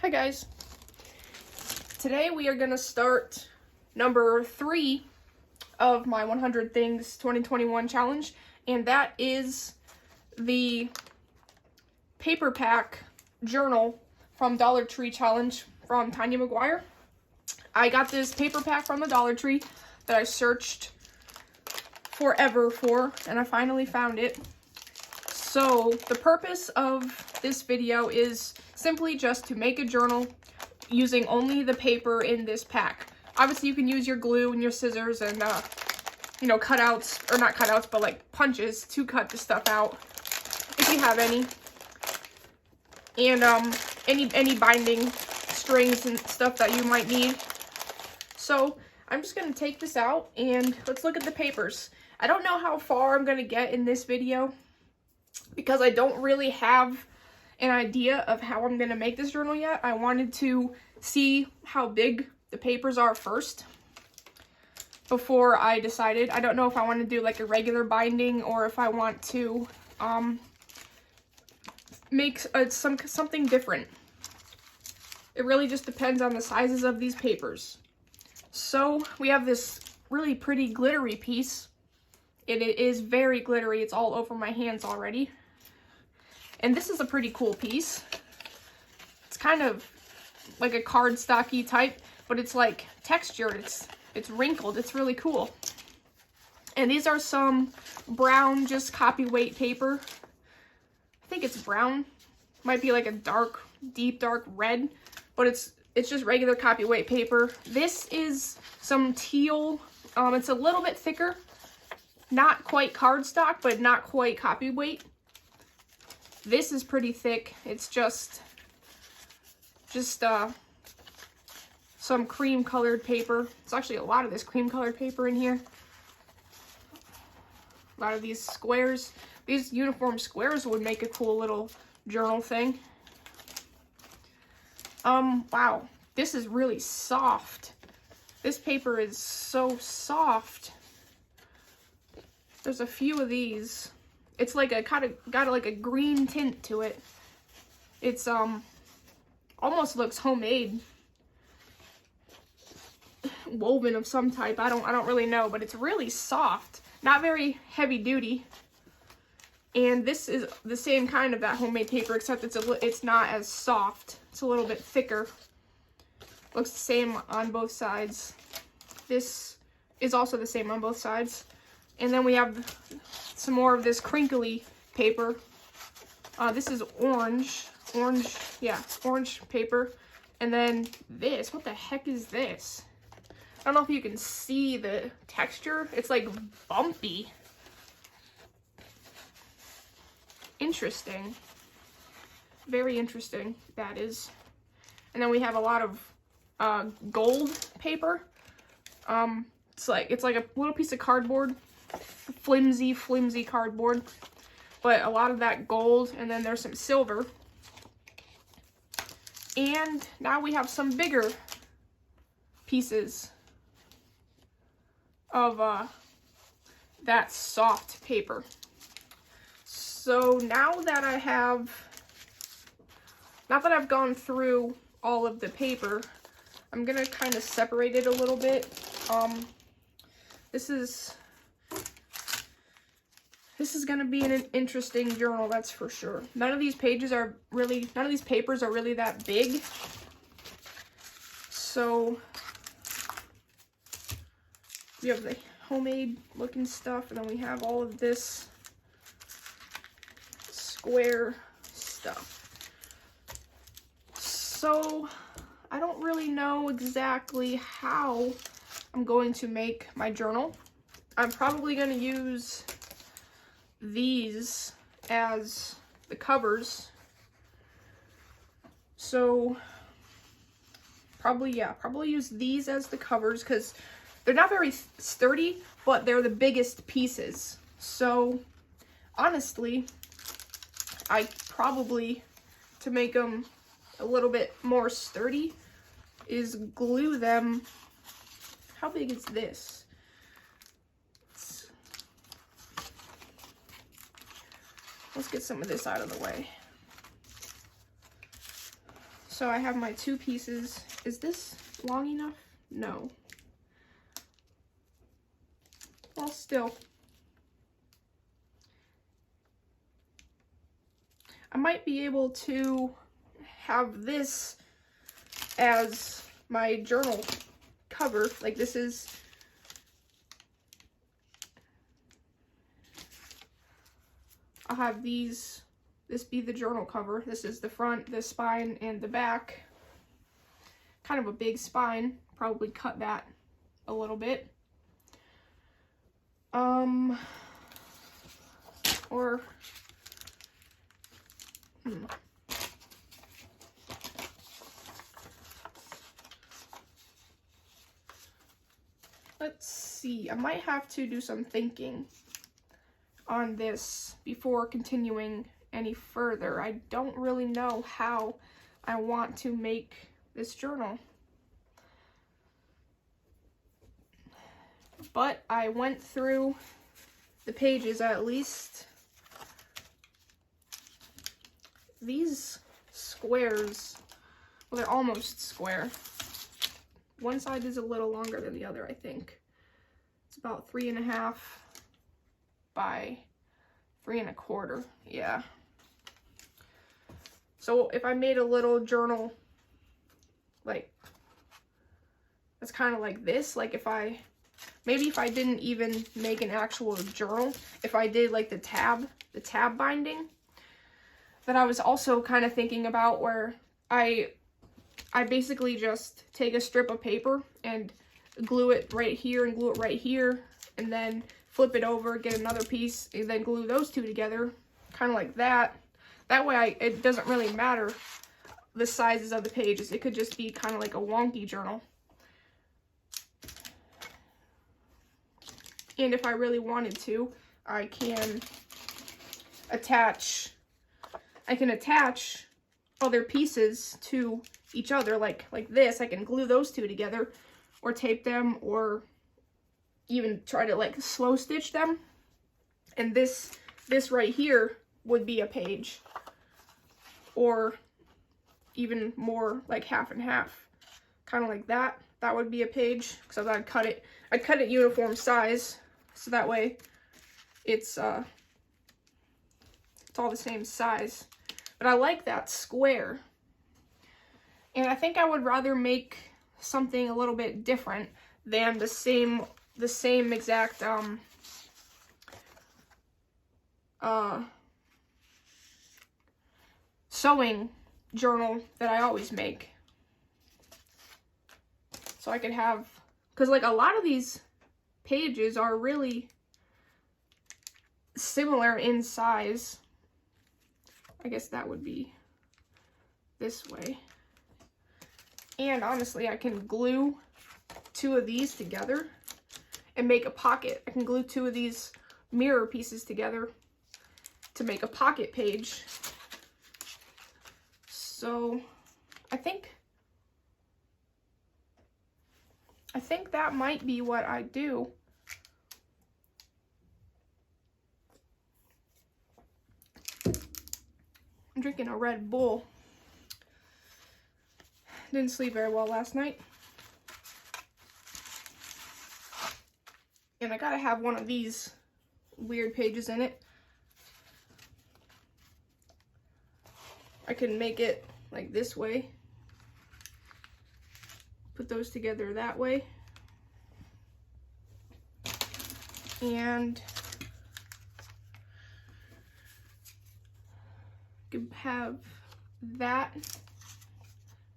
Hi guys. Today we are going to start number 3 of my 100 Things 2021 challenge, and that is the paper pack journal from Dollar Tree challenge from Tanya McGuire. I got this paper pack from the Dollar Tree that I searched forever for, and I finally found it. So the purpose of this video is simply just to make a journal using only the paper in this pack. Obviously you can use your glue and your scissors and cutouts, or not cutouts, but like punches to cut the stuff out if you have any. And any binding strings and stuff that you might need. So I'm just gonna take this out and let's look at the papers. I don't know how far I'm gonna get in this video because I don't really have an idea of how I'm going to make this journal yet. I wanted to see how big the papers are first before I decided. I don't know if I want to do like a regular binding or if I want to make something different. It really just depends on the sizes of these papers. So we have this really pretty glittery piece. It is very glittery. It's all over my hands already. And this is a pretty cool piece. It's kind of like a cardstocky type, but it's like textured. It's wrinkled. It's really cool. And these are some brown, just copy weight paper. I think it's brown. Might be like a dark, deep dark red, but it's just regular copy weight paper. This is some teal. It's a little bit thicker. Not quite cardstock, but not quite copy weight. This is pretty thick. It's just some cream colored paper. It's actually a lot of this cream colored paper in here. A lot of these squares. These uniform squares would make a cool little journal thing. Wow. This is really soft. This paper is so soft. There's a few of these. It's like a kind of got like a green tint to it. It's almost looks homemade, woven of some type. I don't really know, but it's really soft, not very heavy duty. And this is the same kind of that homemade paper, except it's not as soft. It's a little bit thicker. Looks the same on both sides. This is also the same on both sides. And then we have some more of this crinkly paper. This is orange paper. And then this, what the heck is this? I don't know if you can see the texture. It's like bumpy. Interesting. Very interesting, that is. And then we have a lot of gold paper. It's like a little piece of cardboard. Flimsy cardboard, but a lot of that gold, and then there's some silver. And now we have some bigger pieces of that soft paper. So now that I've gone through all of the paper, I'm gonna kind of separate it a little bit. This is gonna be an interesting journal, that's for sure. None of these papers are really that big. So we have the homemade looking stuff, and then we have all of this square stuff. So I don't really know exactly how I'm going to make my journal. I'm probably gonna use these as the covers. So probably use these as the covers because they're not very sturdy, but they're the biggest pieces. So honestly, I probably, to make them a little bit more sturdy, is glue them. How big is this? Let's get some of this out of the way. So I have my 2 pieces. Is this long enough? No. Well, still. I might be able to have this as my journal cover. Like this is, I'll have this be the journal cover. This is the front, the spine, and the back. Kind of a big spine. Probably cut that a little bit. Or let's see. I might have to do some thinking on this before continuing any further. I don't really know how I want to make this journal. But I went through the pages at least. These squares, well, they're almost square. One side is a little longer than the other, I think. It's about 3.5 by 3.25. Yeah. So if I made a little journal, like, that's kind of like this, like maybe if I didn't even make an actual journal, if I did like the tab binding, that I was also kind of thinking about, where I basically just take a strip of paper and glue it right here and glue it right here, and then flip it over, get another piece, and then glue those 2 together, kind of like that. That way it doesn't really matter the sizes of the pages. It could just be kind of like a wonky journal. And if I really wanted to, I can attach other pieces to each other, like this. I can glue those 2 together, or tape them, or even try to like slow stitch them. And this right here would be a page, or even more, like half and half, kind of like that. That would be a page, because I'd cut it uniform size, so that way it's all the same size. But I like that square, and I think I would rather make something a little bit different than the same exact sewing journal that I always make. So I could have, because like a lot of these pages are really similar in size. I guess that would be this way. And honestly, I can glue 2 of these together and make a pocket. I can glue 2 of these mirror pieces together to make a pocket page. So I think that might be what I do. I'm drinking a Red Bull. Didn't sleep very well last night. And I gotta have one of these weird pages in it. I can make it like this way. Put those together that way. And could have that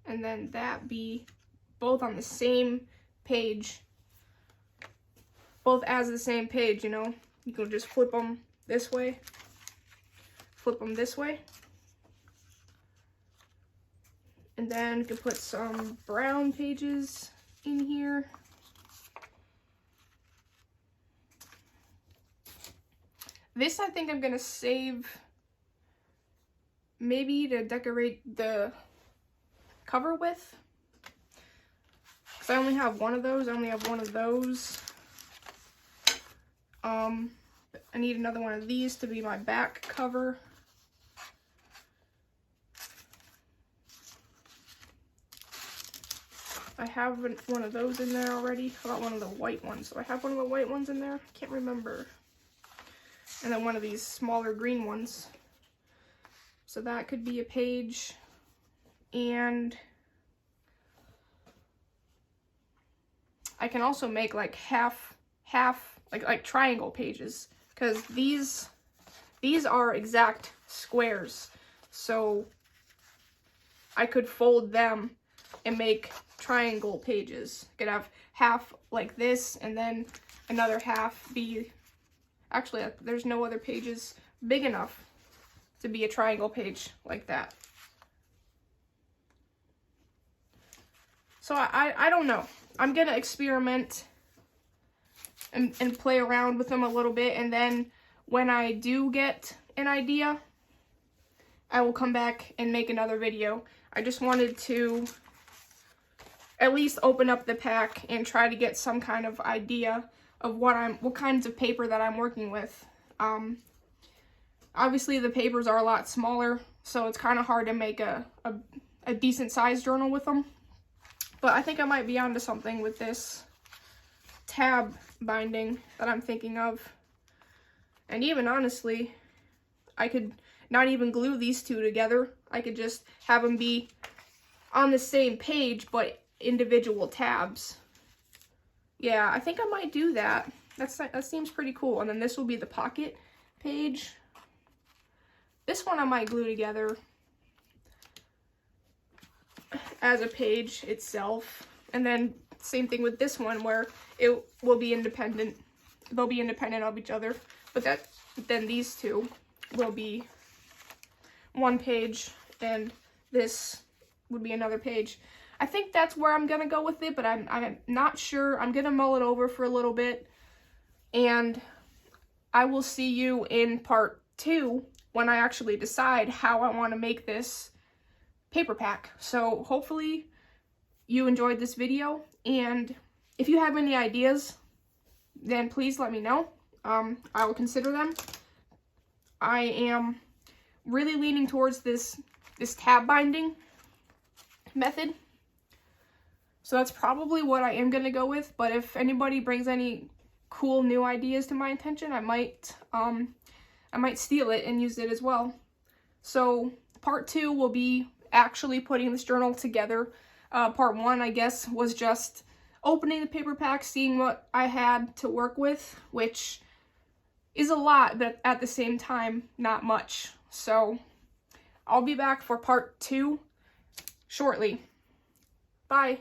and then that be both on the same page, both as the same page, you know. You can just flip them this way, flip them this way, and then you can put some brown pages in here. This I think I'm gonna save maybe to decorate the cover with, because I only have one of those. I only have one of those. I need another one of these to be my back cover. I have one of those in there already. How about one of the white ones? So I have one of the white ones in there. I can't remember. And then one of these smaller green ones. So that could be a page. And I can also make like half like triangle pages, because these are exact squares. So I could fold them and make triangle pages. Could have half like this and then another half be, actually there's no other pages big enough to be a triangle page like that. So I don't know. I'm gonna experiment and play around with them a little bit, and then when I do get an idea, I will come back and make another video. I just wanted to at least open up the pack and try to get some kind of idea of what kinds of paper that I'm working with. Obviously the papers are a lot smaller, so it's kind of hard to make a decent sized journal with them. But I think I might be onto something with this tab binding that I'm thinking of. And even honestly, I could not even glue these two together. I could just have them be on the same page, but individual tabs. Yeah, I think I might do that. That seems pretty cool. And then this will be the pocket page. This one I might glue together as a page itself. And then same thing with this one, where it will be independent. They'll be independent of each other. But then these two will be one page, and this would be another page. I think that's where I'm gonna go with it, but I'm not sure. I'm gonna mull it over for a little bit, and I will see you in part 2 when I actually decide how I want to make this paper pack. So hopefully you enjoyed this video, and if you have any ideas, then please let me know. I will consider them. I am really leaning towards this tab binding method, so that's probably what I am gonna go with. But if anybody brings any cool new ideas to my attention, I might steal it and use it as well. So part 2 will be actually putting this journal together. Part 1, I guess, was just opening the paper pack, seeing what I had to work with, which is a lot, but at the same time, not much. So I'll be back for part 2 shortly. Bye.